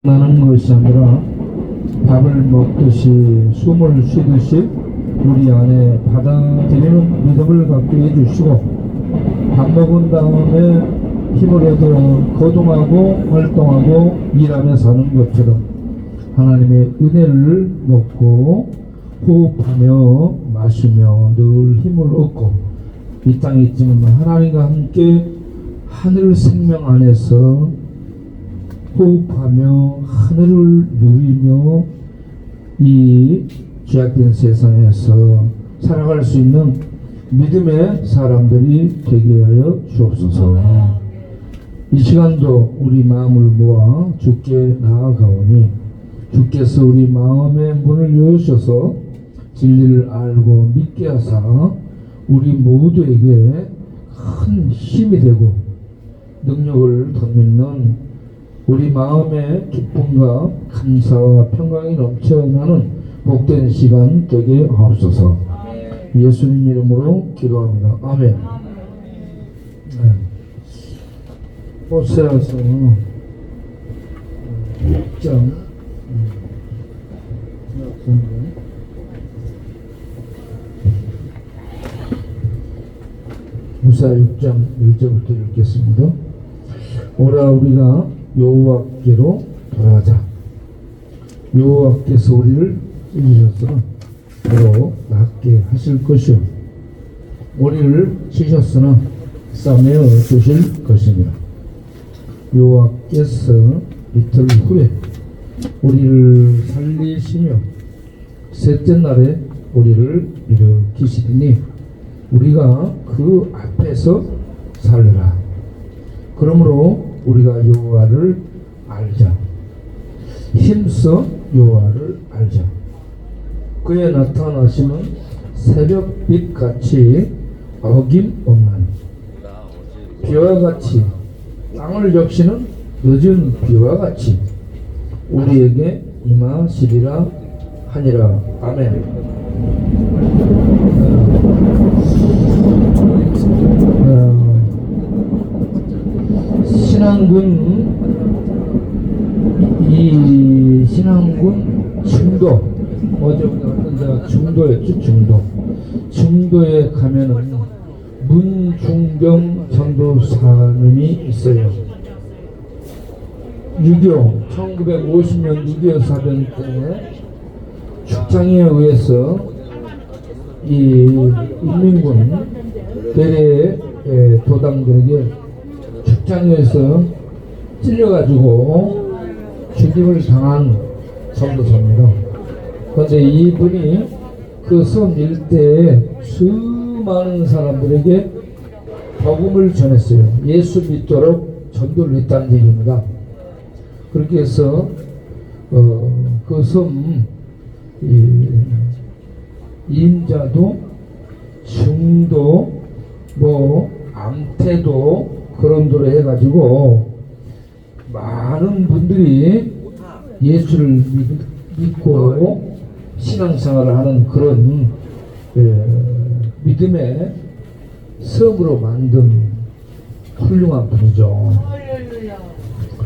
나는 것이 아니라 밥을 먹듯이 숨을 쉬듯이 우리 안에 받아들이는 믿음을 갖게 해주시고, 밥 먹은 다음에 힘을 얻어 거동하고 활동하고 일하며 사는 것처럼 하나님의 은혜를 먹고 호흡하며 마시며 늘 힘을 얻고 이 땅에 있지만 하나님과 함께 하늘 생명 안에서 호흡하며 하늘을 누리며 이 죄악된 세상에서 살아갈 수 있는 믿음의 사람들이 되게 하여 주옵소서. 이 시간도 우리 마음을 모아 주께 나아가오니 주께서 우리 마음의 문을 여셔서 진리를 알고 믿게 하사 우리 모두에게 큰 힘이 되고 능력을 덧입는 우리 마음의 기쁨과 감사와 평강이 넘쳐나는 복된 시간 되게 하옵소서. 예수님 이름으로 기도합니다. 아멘. 네. 호세아서 6장 호세아 6장 1절부터 읽겠습니다. 오라 우리가 여호와께로 돌아가자. 여호와께서 우리를 찢으셨으나 더 낫게 하실 것이요 우리를 치셨으나 싸매어 주실 것이니라. 여호와께서 이틀 후에 우리를 살리시며 셋째 날에 우리를 일으키시리니 우리가 그 앞에서 살리라. 그러므로 우리가 여호와를 알자. 힘써 여호와를 알자. 그의 나타나심은 새벽빛 같이 어김없는 비와 같이 땅을 적시는 늦은 비와 같이 우리에게 임하시리라 하니라. 아멘. 신앙군 중도, 어제 우리가 갔던 데가 중도였죠. 중도에 가면은 문중경 전도사님이 있어요. 1950년 6.25 사변 때 축장에 의해서 이 인민군 대래 도당들에게 축장에서 찔려가지고 죽임을 당한 전도사입니다. 그런데 이분이 그 섬 일대에 수많은 사람들에게 복음을 전했어요. 예수 믿도록 전도를 했다는 얘기입니다. 그렇게 해서 그 섬 임자도 중도 암태도 그런 도로 해가지고 많은 분들이 예수를 믿고 신앙생활을 하는 그런 믿음의 섬으로 만든 훌륭한 분이죠.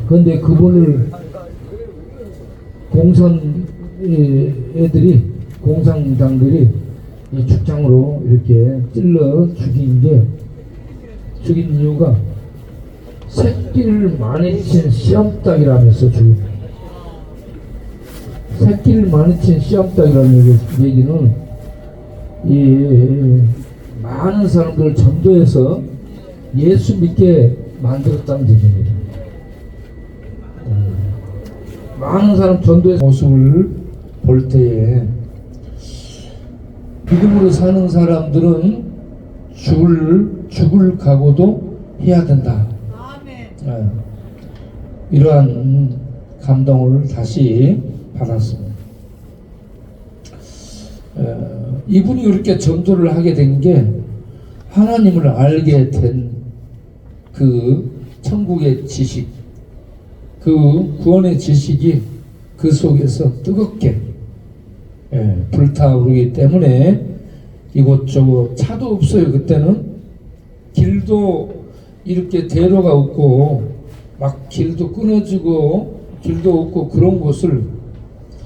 그런데 그분을 공산당들이 이 축장으로 이렇게 찔러 죽인 이유가 새끼를 많이 친 시험닭이라면서 죽입니다. 새끼를 많이 친 시험닭이라는 얘기는 이 많은 사람들을 전도해서 예수 믿게 만들었다는 얘기입니다. 많은 사람 전도해서 모습을 볼 때에 믿음으로 사는 사람들은 죽을 각오도 해야 된다. 이러한 감동을 다시 받았습니다. 이분이 그렇게 전도를 하게 된 게 하나님을 알게 된 그 천국의 지식, 그 구원의 지식이 그 속에서 뜨겁게 불타오르기 때문에 이곳저곳 차도 없어요. 그때는 길도 이렇게 대로가 없고 막 길도 끊어지고 길도 없고 그런 곳을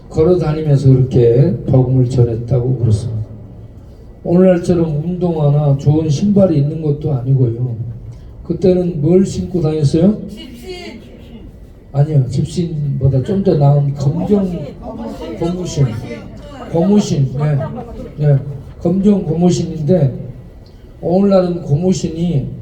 걸어 다니면서 그렇게 복음을 전했다고 그렇습니다. 오늘날처럼 운동화나 좋은 신발이 있는 것도 아니고요. 그때는 뭘 신고 다녔어요? 집신. 아니요, 집신보다 좀 더 나은 고무신. 네. 네. 검정 고무신인데 오늘날은 고무신이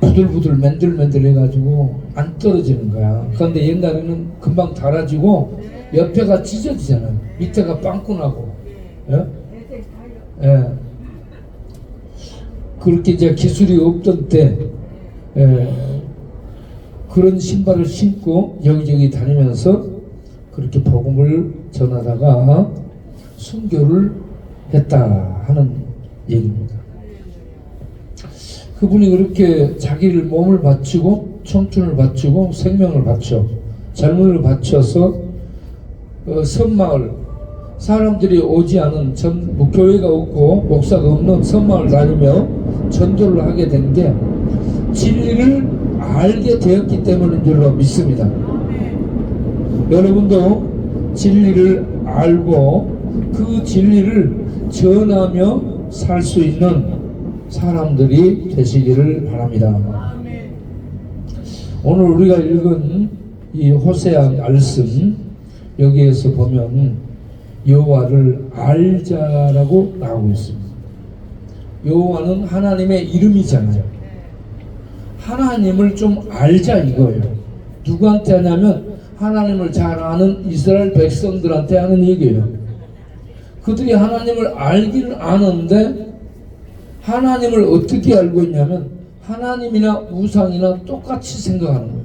부들부들 맨들맨들 해가지고 안 떨어지는 거야. 그런데 옛날에는 금방 닳아지고 옆에가 찢어지잖아요. 밑에가 빵꾸 나고. 예? 예. 그렇게 이제 기술이 없던 때 그런 신발을 신고 여기저기 다니면서 그렇게 복음을 전하다가 순교를 했다 하는 얘기입니다. 그분이 그렇게 자기를 몸을 바치고 청춘을 바치고 생명을 바쳐 젊음을 바쳐서 섬마을 사람들이 오지 않은 뭐 교회가 없고 목사가 없는 섬마을 다니며 전도를 하게 된 게 진리를 알게 되었기 때문인 줄로 믿습니다. 여러분도 진리를 알고 그 진리를 전하며 살 수 있는 사람들이 되시기를 바랍니다. 오늘 우리가 읽은 이 호세아 말씀 여기에서 보면 여호와를 알자라고 나오고 있습니다. 여호와는 하나님의 이름이잖아요. 하나님을 좀 알자 이거예요. 누구한테 하냐면 하나님을 잘 아는 이스라엘 백성들한테 하는 얘기예요. 그들이 하나님을 알기는 아는데 하나님을 어떻게 알고 있냐면 하나님이나 우상이나 똑같이 생각하는 거예요.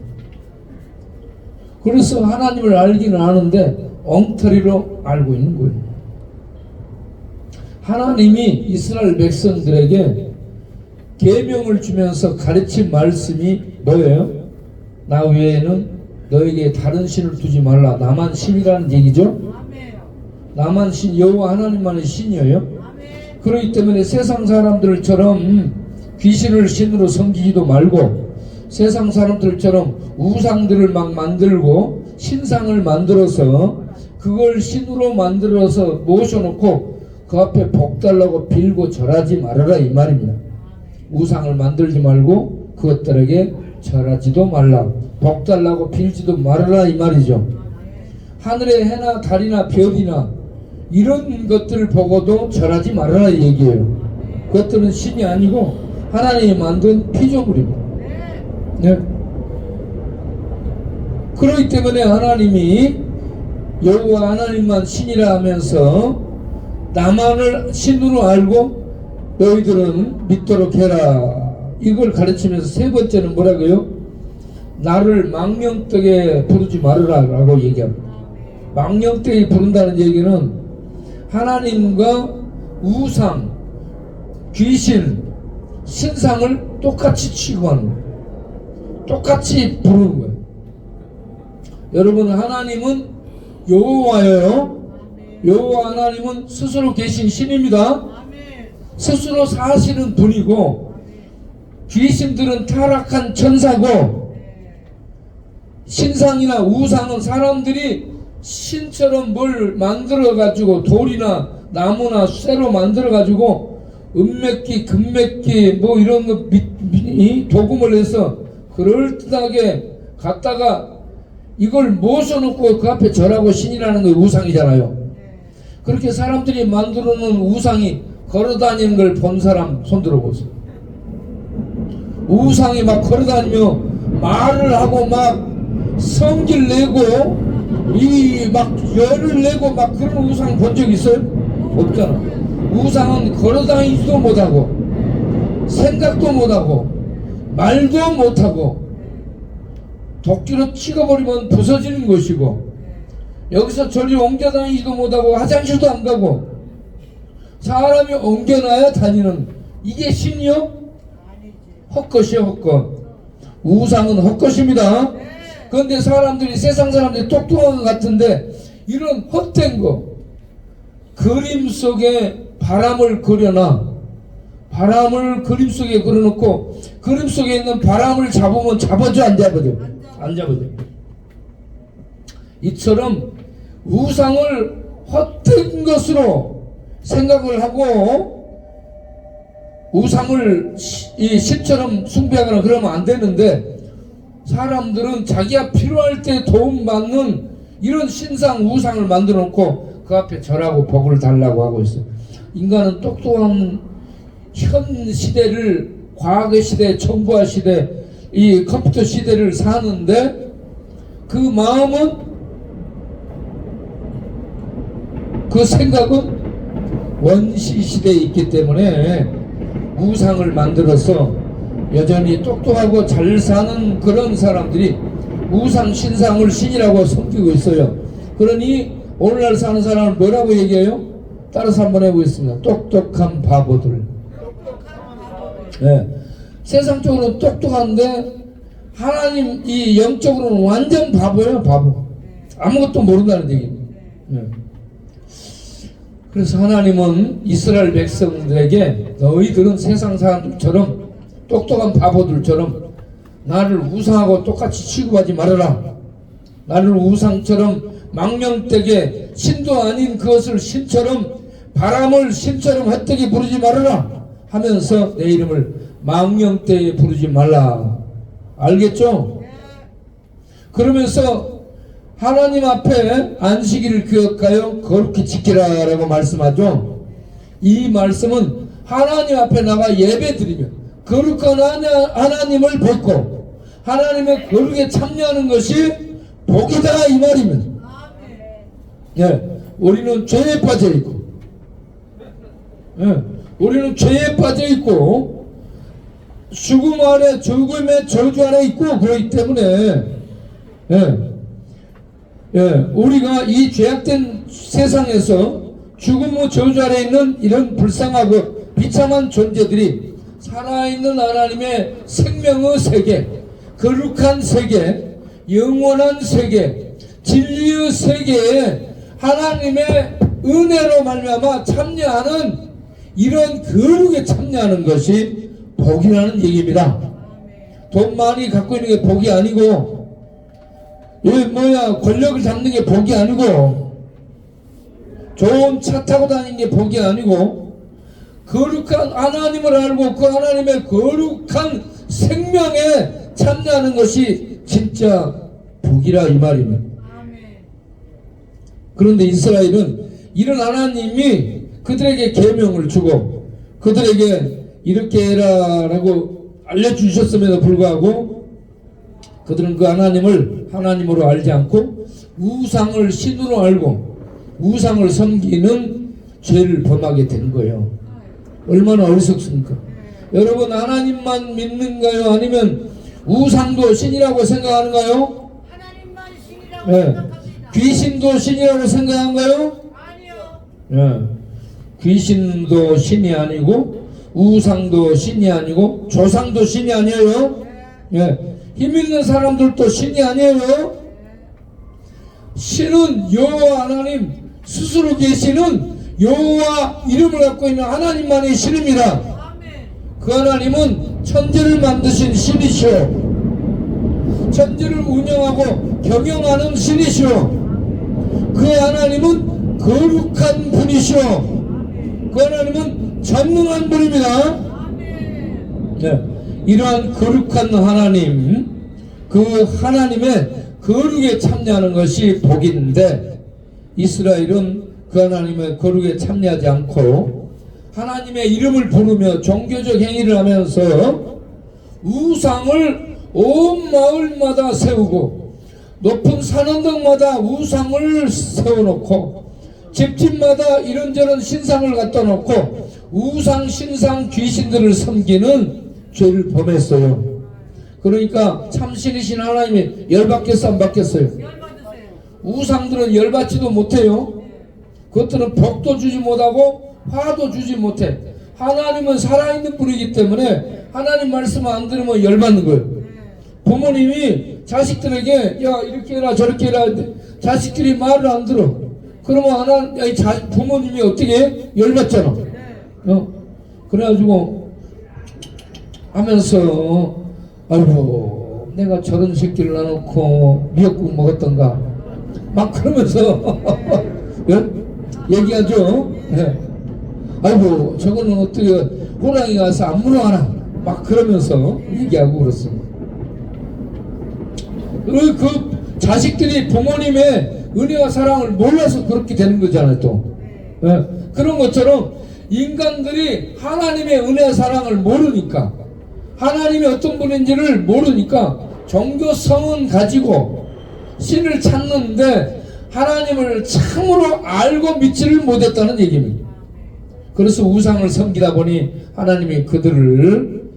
그래서 하나님을 알기는 아는데 엉터리로 알고 있는 거예요. 하나님이 이스라엘 백성들에게 계명을 주면서 가르친 말씀이 뭐예요? 나 외에는 너에게 다른 신을 두지 말라. 나만 신이라는 얘기죠. 나만 신, 여호와 하나님만의 신이에요. 그렇기 때문에 세상 사람들처럼 귀신을 신으로 섬기지도 말고 세상 사람들처럼 우상들을 막 만들고 신상을 만들어서 그걸 신으로 만들어서 모셔놓고 그 앞에 복 달라고 빌고 절하지 말아라 이 말입니다. 우상을 만들지 말고 그것들에게 절하지도 말라. 복 달라고 빌지도 말아라 이 말이죠. 하늘의 해나 달이나 별이나 이런 것들을 보고도 절하지 말아라 이 얘기예요. 그것들은 신이 아니고 하나님이 만든 피조물입니다. 네. 그렇기 때문에 하나님이 여호와 하나님만 신이라 하면서 나만을 신으로 알고 너희들은 믿도록 해라. 이걸 가르치면서 세 번째는 뭐라고요? 나를 망령되게 부르지 말아라 라고 얘기합니다. 망령되게 부른다는 얘기는 하나님과 우상, 귀신, 신상을 똑같이 취급하는 거예요. 똑같이 부르는 거예요. 여러분, 하나님은 여호와예요. 여호와 하나님은 스스로 계신 신입니다. 스스로 사시는 분이고 귀신들은 타락한 천사고 신상이나 우상은 사람들이 신처럼 뭘 만들어 가지고 돌이나 나무나 쇠로 만들어 가지고 은맥기 금맥기 뭐 이런 거 도금을 해서 그럴듯하게 갖다가 이걸 모셔놓고 그 앞에 절하고 신이라는 게 우상이잖아요. 그렇게 사람들이 만들어 놓은 우상이 걸어다니는 걸 본 사람 손 들어보세요. 우상이 막 걸어다니며 말을 하고 막 성질 내고 이 막 열을 내고 막 그런 우상 본 적 있어요? 없잖아. 우상은 걸어다니지도 못하고 생각도 못하고 말도 못하고 도끼로 찍어버리면 부서지는 것이고 여기서 저리 옮겨다니지도 못하고 화장실도 안 가고 사람이 옮겨놔야 다니는 이게 신이요? 헛것이요 헛것. 우상은 헛것입니다. 그런데 사람들이 세상 사람들이 똑똑한 것 같은데 이런 헛된 거 그림 속에 바람을 그려놔. 바람을 그림 속에 그려놓고 그림 속에 있는 바람을 잡으면 잡아줘 안 잡아줘? 안 잡아줘. 이처럼 우상을 헛된 것으로 생각을 하고 우상을 이 신처럼 숭배하거나 그러면 안 되는데, 사람들은 자기가 필요할 때 도움받는 이런 신상 우상을 만들어 놓고 그 앞에 절하고 복을 달라고 하고 있어요. 인간은 똑똑한 현 시대를, 과학의 시대, 정보화 시대, 이 컴퓨터 시대를 사는데 그 마음은, 그 생각은 원시 시대에 있기 때문에 우상을 만들어서 여전히 똑똑하고 잘 사는 그런 사람들이 우상 신상을 신이라고 섬기고 있어요. 그러니 오늘날 사는 사람을 뭐라고 얘기해요? 따라서 한번 해보겠습니다. 똑똑한 바보들. 네. 세상적으로 똑똑한데 하나님 이 영적으로는 완전 바보예요. 바보. 아무것도 모른다는 얘기입니다. 네. 그래서 하나님은 이스라엘 백성들에게 너희들은 세상 사람들처럼 똑똑한 바보들처럼 나를 우상하고 똑같이 취급하지 말아라. 나를 우상처럼 망령되게 신도 아닌 그것을 신처럼, 바람을 신처럼 헛되게 부르지 말아라 하면서 내 이름을 망령되게 부르지 말라. 알겠죠? 그러면서 하나님 앞에 안식일을 기억하여 거룩히 지키라 라고 말씀하죠. 이 말씀은 하나님 앞에 나가 예배드리며 거룩한 하나님을 뵙고 하나님의 거룩에 참여하는 것이 복이다 이 말입니다. 예, 우리는 죄에 빠져 있고, 예, 우리는 죄에 빠져 있고 죽음 아래, 죽음의 저주 아래 있고 그렇기 때문에, 우리가 이 죄악된 세상에서 죽음의 저주 아래 있는 이런 불쌍하고 비참한 존재들이 살아있는 하나님의 생명의 세계, 거룩한 세계, 영원한 세계, 진리의 세계에 하나님의 은혜로 말미암아 참여하는, 이런 거룩에 참여하는 것이 복이라는 얘기입니다. 돈 많이 갖고 있는 게 복이 아니고, 권력을 잡는 게 복이 아니고, 좋은 차 타고 다니는 게 복이 아니고, 거룩한 하나님을 알고 그 하나님의 거룩한 생명에 참여하는 것이 진짜 복이라 이 말입니다. 그런데 이스라엘은 이런 하나님이 그들에게 계명을 주고 그들에게 이렇게 해라 라고 알려주셨음에도 불구하고 그들은 그 하나님을 하나님으로 알지 않고 우상을 신으로 알고 우상을 섬기는 죄를 범하게 된 거예요. 얼마나 어리석습니까? 여러분, 하나님만 믿는가요? 아니면 우상도 신이라고 생각하는가요? 하나님만 신이라고 생각합니다. 귀신도 신이라고 생각한가요? 아니요. 귀신도 신이 아니고 우상도 신이 아니고 조상도 신이 아니에요. 힘 있는 사람들도 신이 아니에요. 신은 여호와 하나님 스스로 계시는 여호와 이름을 갖고 있는 하나님만의 신입니다. 그 하나님은 천지를 만드신 신이시오. 천지를 운영하고 경영하는 신이시오. 그 하나님은 거룩한 분이시오. 그 하나님은 전능한 분입니다. 이러한 거룩한 하나님, 그 하나님의 거룩에 참여하는 것이 복인데 이스라엘은 그 하나님의 거룩에 참여하지 않고 하나님의 이름을 부르며 종교적 행위를 하면서 우상을 온 마을마다 세우고 높은 산 언덕마다 우상을 세워놓고 집집마다 이런저런 신상을 갖다 놓고 우상 신상 귀신들을 섬기는 죄를 범했어요. 그러니까 참신이신 하나님이 열받겠어 안 받겠어요? 열받으세요. 우상들은 열받지도 못해요. 그것들은 복도 주지 못하고 화도 주지 못해. 하나님은 살아있는 분이기 때문에 하나님 말씀 안 들으면 열받는 거예요. 부모님이 자식들에게 야 이렇게 해라 저렇게 해라 자식들이 말을 안 들어. 그러면 부모님이 어떻게 해? 열받잖아. 그래가지고 하면서 아이고 내가 저런 새끼를 놔놓고 미역국 먹었던가 막 그러면서 예? 얘기하죠. 예. 아이고 저거는 어떻게 호랑이 가서 안 물어가나 막 그러면서 얘기하고 그렇습니다. 그 자식들이 부모님의 은혜와 사랑을 몰라서 그렇게 되는 거잖아요 또. 예. 그런 것처럼 인간들이 하나님의 은혜와 사랑을 모르니까, 하나님이 어떤 분인지를 모르니까 종교성은 가지고 신을 찾는데 하나님을 참으로 알고 믿지를 못했다는 얘기입니다. 그래서 우상을 섬기다 보니 하나님이 그들을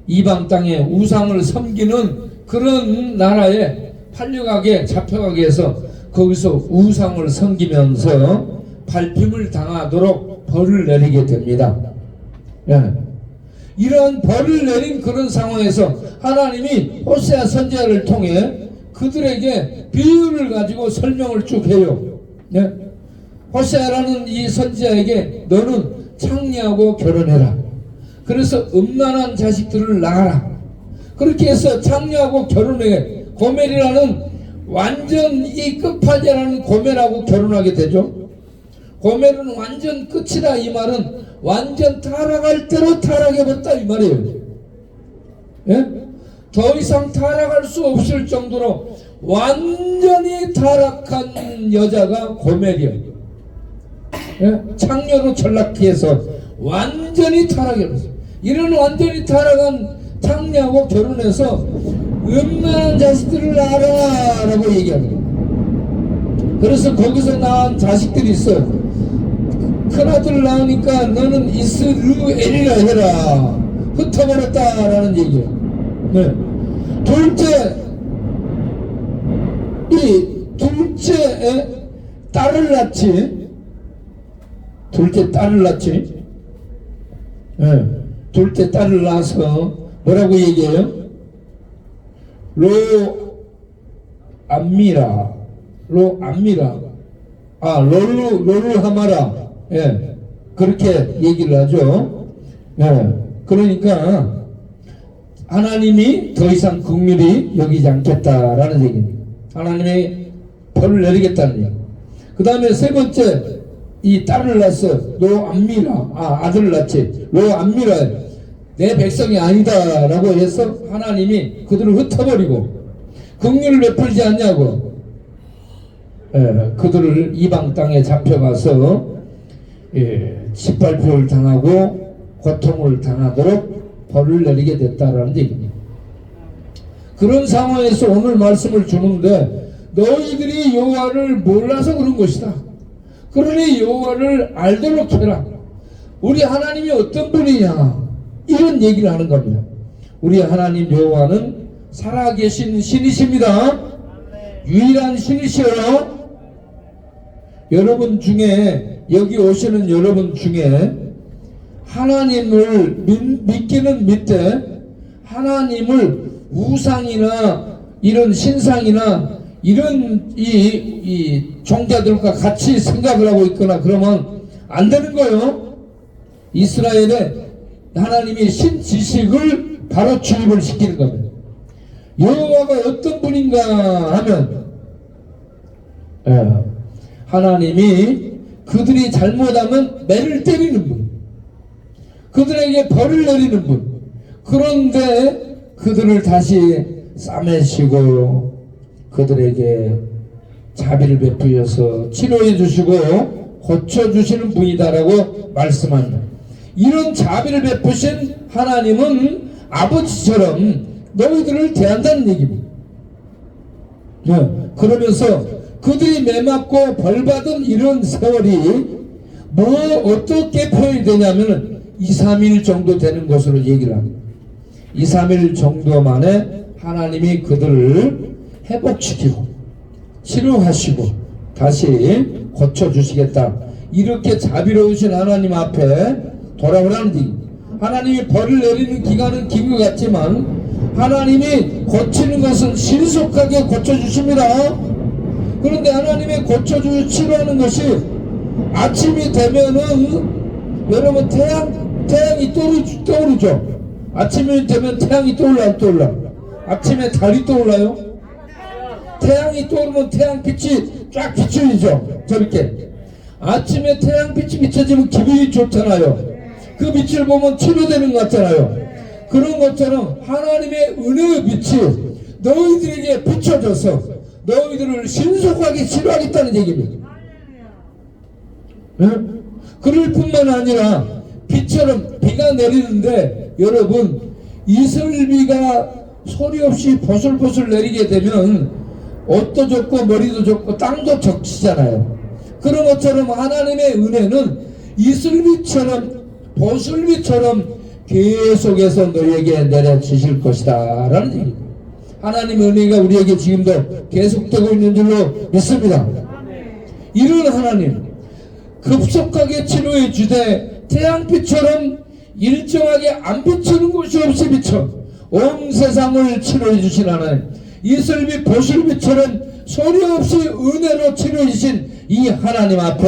이방 땅에 우상을 섬기는 그런 나라에 팔려가게 잡혀가게 해서 거기서 우상을 섬기면서 발핌을 당하도록 벌을 내리게 됩니다. 예. 이런 벌을 내린 그런 상황에서 하나님이 호세아 선지자를 통해 그들에게 비유를 가지고 설명을 쭉 해요. 예. 호세아라는 이 선지자에게 너는 창녀하고 결혼해라. 그래서 음란한 자식들을 낳아라. 그렇게 해서 창녀하고 결혼해 고멜이라는 완전 이 끝판이라는 고멜하고 결혼하게 되죠. 고멜은 완전 끝이다 이 말은 완전 타락할 대로 타락해버렸다 이 말이에요. 예? 더 이상 타락할 수 없을 정도로 완전히 타락한 여자가 고멜이에요. 예? 창녀로 전락해서 완전히 타락해버렸어요. 이런 완전히 타락한 창녀하고 결혼해서 음란한 자식들을 낳아라 라고 얘기하는 거예요. 그래서 거기서 낳은 자식들이 있어요. 큰아들 낳으니까 너는 이스루엘이라 해라. 흩어버렸다 라는 얘기예요. 네. 둘째에 딸을 낳지. 둘째 딸을 낳지. 네. 둘째 딸을 낳아서 뭐라고 얘기해요? 롤루하마라. 예, 그렇게 얘기를 하죠. 예, 그러니까 하나님이 더 이상 긍휼히 여기지 않겠다라는 얘기입니다. 하나님이 벌을 내리겠다는 얘기. 그 다음에 세 번째, 이 딸을 낳았어. 아들을 낳지. 내 백성이 아니다라고 해서 하나님이 그들을 흩어버리고 긍휼을 베풀지 않냐고. 예, 그들을 이방 땅에 잡혀가서 짓밟힘을 당하고 고통을 당하도록 벌을 내리게 됐다라는 얘기입니다. 그런 상황에서 오늘 말씀을 주는데 너희들이 여호와를 몰라서 그런 것이다. 그러니 여호와를 알도록 해라. 우리 하나님이 어떤 분이냐 이런 얘기를 하는 겁니다. 우리 하나님 여호와는 살아계신 신이십니다. 유일한 신이시여. 여러분 중에 여기 오시는 여러분 중에 하나님을 믿기는 믿되 하나님을 우상이나 이런 신상이나 이런 이 종자들과 같이 생각을 하고 있거나 그러면 안 되는 거예요. 이스라엘에 하나님이 신지식을 바로 주입을 시키는 겁니다. 여호와가 어떤 분인가 하면 하나님이 그들이 잘못하면 매를 때리는 분, 그들에게 벌을 내리는 분. 그런데 그들을 다시 싸매시고 그들에게 자비를 베풀어서 치료해 주시고 고쳐주시는 분이다라고 말씀합니다. 이런 자비를 베푸신 하나님은 아버지처럼 너희들을 대한다는 얘기입니다. 그러면서 그들이 매맞고 벌받은 이런 세월이 어떻게 표현이 되냐면 2, 3일 정도 되는 것으로 얘기를 합니다. 2, 3일 정도 만에 하나님이 그들을 회복시키고 치료하시고 다시 고쳐주시겠다. 이렇게 자비로우신 하나님 앞에 돌아오라는 얘기. 하나님이 벌을 내리는 기간은 긴 것 같지만 하나님이 고치는 것은 신속하게 고쳐주십니다. 그런데 하나님이 치료하는 것이 아침이 되면은 여러분 태양이 떠오르죠. 아침이 되면 태양이 떠올라. 아침에 달이 떠올라요. 태양이 떠오르면 태양빛이 쫙 비춰지죠. 저렇게 아침에 태양빛이 비춰지면 기분이 좋잖아요. 그 빛을 보면 치료되는 것 같잖아요. 그런 것처럼 하나님의 은혜의 빛이 너희들에게 비춰져서 너희들을 신속하게 치료하겠다는 얘기입니다. 네? 그럴 뿐만 아니라 비처럼 비가 내리는데 여러분 이슬비가 소리 없이 보슬보슬 내리게 되면 옷도 젖고 머리도 젖고 땅도 적시잖아요. 그런 것처럼 하나님의 은혜는 이슬비처럼 보슬비처럼 계속해서 너희에게 내려주실 것이다 라는 얘기입니다. 하나님의 은혜가 우리에게 지금도 계속되고 있는 줄로 믿습니다. 이런 하나님 급속하게 치료해 주되 태양빛처럼 일정하게 안 비추는 곳이 없이 비춰 온 세상을 치료해 주신 하나님, 이슬비 보슬비처럼 소리 없이 은혜로 치료해 주신 이 하나님 앞에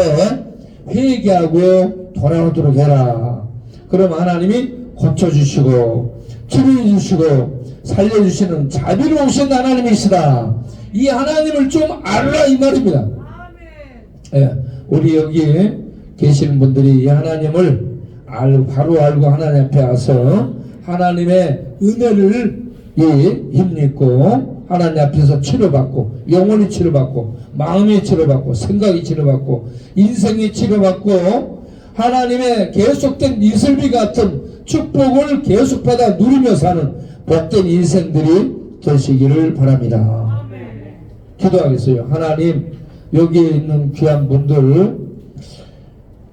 회개하고 돌아오도록 해라. 그럼 하나님이 고쳐주시고 치료해 주시고 살려주시는 자비로우신 하나님이시다. 이 하나님을 좀 알라 이 말입니다. 예, 우리 여기 계시는 분들이 이 하나님을 바로 알고 하나님 앞에 와서 하나님의 은혜를 힘입고 하나님 앞에서 치료받고 영혼이 치료받고 마음이 치료받고 생각이 치료받고 인생이 치료받고 하나님의 계속된 이슬비 같은 축복을 계속받아 누리며 사는 복된 인생들이 되시기를 바랍니다. 기도하겠어요. 하나님 여기에 있는 귀한 분들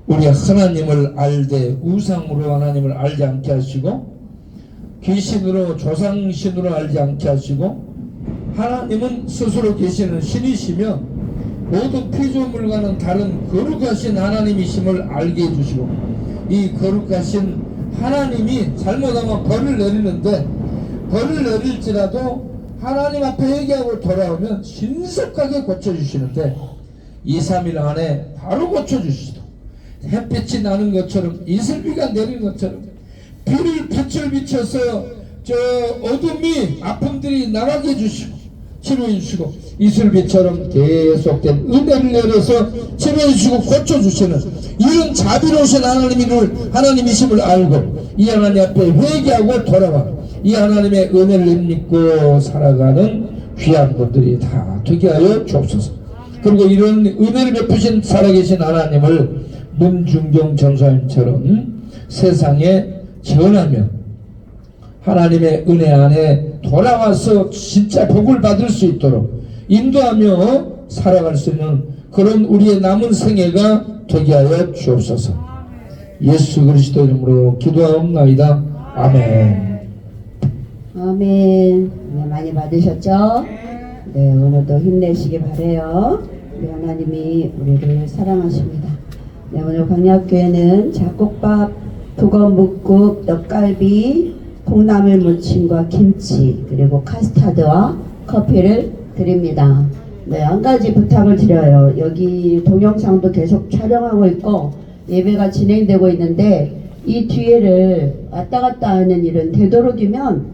우리 하나님을 알되 우상으로 하나님을 알지 않게 하시고 귀신으로 조상신으로 알지 않게 하시고 하나님은 스스로 계시는 신이시며 모든 피조물과는 다른 거룩하신 하나님이심을 알게 해주시고 이 거룩하신 하나님이 잘못하면 벌을 내리는데 벌을 내릴지라도 하나님 앞에 회개하고 돌아오면 신속하게 고쳐주시는데 2, 3일 안에 바로 고쳐주시다. 햇빛이 나는 것처럼 이슬비가 내리는 것처럼 빛을 비춰서 저 어둠이 아픔들이 나가게 해주시고 치료해 주시고 이슬비처럼 계속된 은혜를 내려서 치료해 주시고 고쳐주시는 이런 자비로우신 하나님이심을 알고 이 하나님 앞에 회개하고 돌아와 이 하나님의 은혜를 믿고 살아가는 귀한 분들이 다 되게 하여 주옵소서. 그리고 이런 은혜를 베푸신 살아계신 하나님을 문중경 전사님처럼 세상에 전하며 하나님의 은혜 안에 돌아와서 진짜 복을 받을 수 있도록 인도하며 살아갈 수 있는 그런 우리의 남은 생애가 되게 하여 주옵소서. 예수 그리스도 이름으로 기도하옵나이다. 아멘. 아멘. 네, 많이 받으셨죠? 네, 오늘도 힘내시기 바래요. 우리 하나님이 우리를 사랑하십니다. 네, 오늘 광야교회는 잡곡밥, 북어묵국, 떡갈비, 콩나물 무침과 김치, 그리고 카스타드와 커피를 드립니다. 네, 한 가지 부탁을 드려요. 여기 동영상도 계속 촬영하고 있고 예배가 진행되고 있는데 이 뒤에를 왔다 갔다 하는 일은 되도록이면